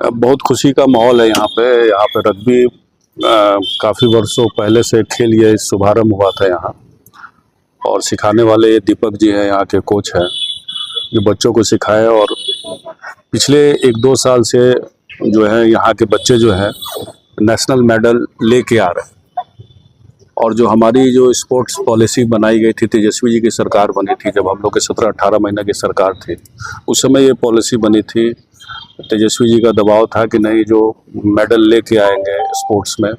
बहुत खुशी का माहौल है यहाँ पे रग्बी काफ़ी वर्षों पहले से खेल ये शुभारंभ हुआ था यहाँ। और सिखाने वाले दीपक जी हैं, यहाँ के कोच हैं, जो बच्चों को सिखाए। और पिछले 1-2 साल से जो है यहाँ के बच्चे जो हैं नेशनल मेडल लेके आ रहे हैं। और जो हमारी जो स्पोर्ट्स पॉलिसी बनाई गई थी, तेजस्वी जी की सरकार बनी थी, जब हम लोग के 17-18 महीने की सरकार थी, उस समय ये पॉलिसी बनी थी। तेजस्वी जी का दबाव था कि नहीं, जो मेडल लेके आएंगे स्पोर्ट्स में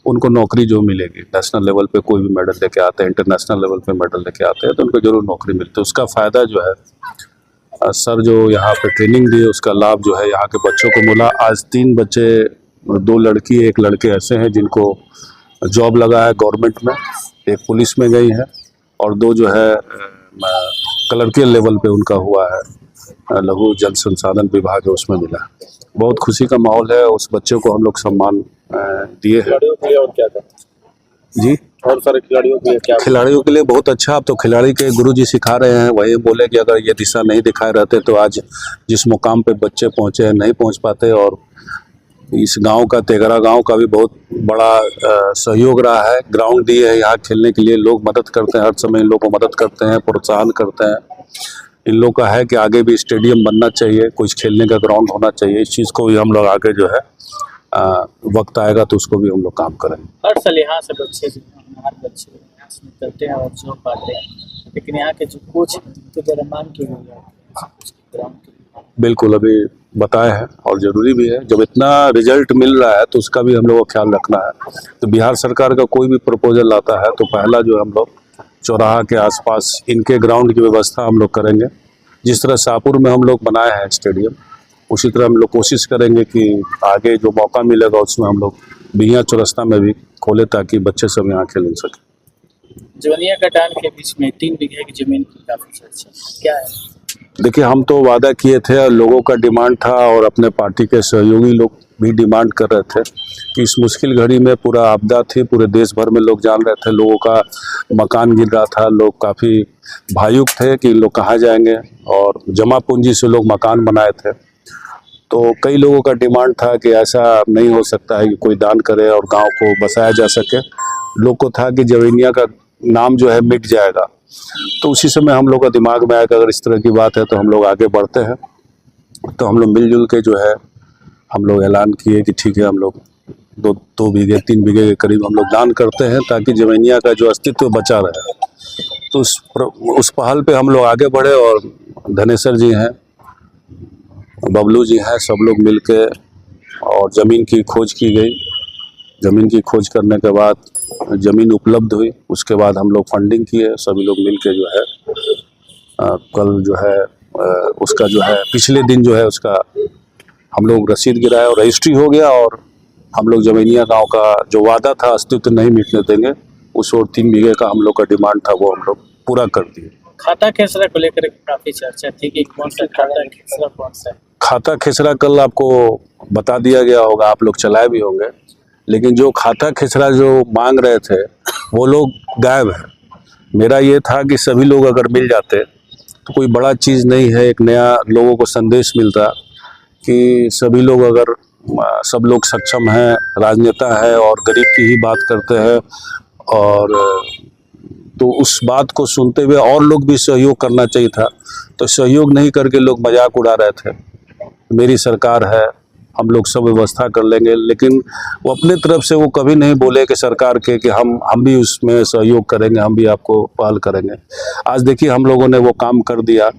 उनको नौकरी जो मिलेगी। नेशनल लेवल पे कोई भी मेडल लेके आते हैं, इंटरनेशनल लेवल पे मेडल लेके आते हैं, तो उनको जरूर नौकरी मिलती है। उसका फ़ायदा जो है सर जो यहाँ पे ट्रेनिंग दिए, उसका लाभ जो है यहाँ के बच्चों को मिला। आज 3 बच्चे, 2 लड़की 1 लड़के ऐसे हैं जिनको जॉब लगा है गवर्नमेंट में। एक पुलिस में गई है और 2 जो है क्लर्कियल लेवल पे उनका हुआ है, लघु जल संसाधन विभाग है, उसमें मिला। बहुत खुशी का माहौल है। उस बच्चे को हम लोग सम्मान दिए हैं। खिलाड़ियों के लिए और क्या था जी? और सारे खिलाड़ियों के लिए क्या? खिलाड़ियों के लिए बहुत अच्छा। अब तो खिलाड़ी के गुरुजी सिखा रहे हैं। वही बोले कि अगर ये दिशा नहीं दिखाए रहते तो आज जिस मुकाम पे बच्चे पहुंचे हैं नहीं पहुंच पाते। और इस गांव का, तेघरा गांव का भी बहुत बड़ा सहयोग रहा है। ग्राउंड दिए है यहाँ खेलने के लिए, लोग मदद करते हैं, हर समय इन लोगों को मदद करते हैं, प्रोत्साहन करते हैं। इन लोग का है कि आगे भी स्टेडियम बनना चाहिए, कुछ खेलने का ग्राउंड होना चाहिए। इस चीज़ को भी हम लोग आगे जो है वक्त आएगा तो उसको भी हम लोग काम करेंगे। हर साल यहाँ से बच्चे यहाँ से निकलते हैं और जॉब पाते हैं, लेकिन यहाँ के जो कोच हैं तो ज़रा मांग की गई है ग्राउंड के। बिल्कुल, अभी बताए हैं और ज़रूरी भी है। जब इतना रिजल्ट मिल रहा है तो उसका भी हम लोग को ख्याल रखना है। तो बिहार सरकार का कोई भी प्रपोजल आता है तो पहला जो हम लोग चौराहा के आसपास इनके ग्राउंड की व्यवस्था हम लोग करेंगे। जिस तरह शाहपुर में हम लोग बनाए हैं स्टेडियम, उसी तरह हम लोग कोशिश करेंगे कि आगे जो मौका मिलेगा उसमें हम लोग बिहिया चौरस्ता में भी खोले ताकि बच्चे सब यहाँ खेल सकें। जवनिया का डांड के बीच में 3 बीघे की जमीन की काफ़ी चर्चा क्या है? देखिए, हम तो वादा किए थे और लोगों का डिमांड था और अपने पार्टी के सहयोगी लोग भी डिमांड कर रहे थे कि इस मुश्किल घड़ी में, पूरा आपदा थी, पूरे देश भर में लोग जान रहे थे, लोगों का मकान गिर रहा था, लोग काफ़ी भावुक थे कि लोग कहाँ जाएंगे, और जमा पूंजी से लोग मकान बनाए थे। तो कई लोगों का डिमांड था कि ऐसा नहीं हो सकता है कि कोई दान करे और गांव को बसाया जा सके। लोग को था कि जवेनिया का नाम जो है मिट जाएगा। तो उसी समय हम लोग का दिमाग में आया कि अगर इस तरह की बात है तो हम लोग आगे बढ़ते हैं। तो हम लोग मिलजुल के जो है हम लोग ऐलान किए कि ठीक है, हम लोग 2 बीघे 3 बीघे के करीब हम लोग दान करते हैं ताकि जवेनिया का जो अस्तित्व बचा रहे। तो उस पहल पे हम लोग आगे बढ़े और धनेश्वर जी हैं, बबलू जी हैं, सब लोग मिलके और ज़मीन की खोज की गई। ज़मीन की खोज करने के बाद ज़मीन उपलब्ध हुई। उसके बाद हम लोग फंडिंग किए, सभी लोग मिलके जो है कल जो है उसका जो है पिछले दिन जो है उसका हम लोग रसीद गिराए और रजिस्ट्री हो गया। और हम लोग जवेनिया गांव का जो वादा था, अस्तित्व नहीं मिटने देंगे, उस और 3 बीघे का हम लोग का डिमांड था वो हम लोग पूरा कर दिए। खाता खेसरा को लेकर काफ़ी चर्चा थी कि कौन सा खाता खेसरा कौन सा है? खाता खेसरा कल आपको बता दिया गया होगा, आप लोग चलाए भी होंगे। लेकिन जो खाता खेसरा जो मांग रहे थे वो लोग गायब हैं। मेरा ये था कि सभी लोग अगर मिल जाते तो कोई बड़ा चीज़ नहीं है। एक नया लोगों को संदेश मिलता कि सभी लोग अगर सब लोग सक्षम हैं, राजनेता है और गरीब की ही बात करते हैं, और तो उस बात को सुनते हुए और लोग भी सहयोग करना चाहिए था। तो सहयोग नहीं करके लोग मजाक उड़ा रहे थे। मेरी सरकार है, हम लोग सब व्यवस्था कर लेंगे, लेकिन वो अपने तरफ से वो कभी नहीं बोले कि सरकार के कि हम भी उसमें सहयोग करेंगे, हम भी आपको पहल करेंगे। आज देखिए हम लोगों ने वो काम कर दिया,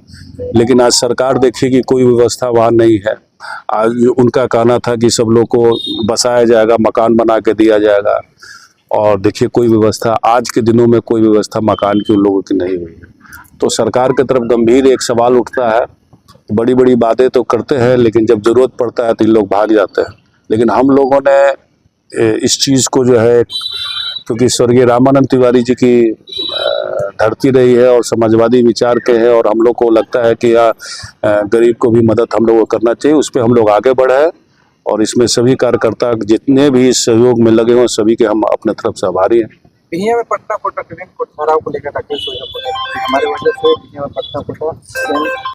लेकिन आज सरकार देखिए कि कोई व्यवस्था वहाँ नहीं है। आज उनका कहना था कि सब लोग को बसाया जाएगा, मकान बना के दिया जाएगा, और देखिए कोई व्यवस्था आज के दिनों में कोई व्यवस्था मकान की उन लोगों की नहीं हुई है। तो सरकार की तरफ गंभीर एक सवाल उठता है। बड़ी बड़ी बातें तो करते हैं, लेकिन जब ज़रूरत पड़ता है तो इन लोग भाग जाते हैं। लेकिन हम लोगों ने इस चीज़ को जो है, क्योंकि स्वर्गीय रामानंद तिवारी जी की धरती रही है और समाजवादी विचार के हैं, और हम लोग को लगता है कि गरीब को भी मदद हम लोग को करना चाहिए। उस पर हम लोग आगे बढ़े हैं और इसमें सभी कार्यकर्ता जितने भी इस सहयोग में लगे हुए सभी के हम अपने तरफ से आभारी हैं। बिहिया में पट्टा फोटा को ठहराव को लेकर हमारे वजह से बिहिया में पट्टा फोटा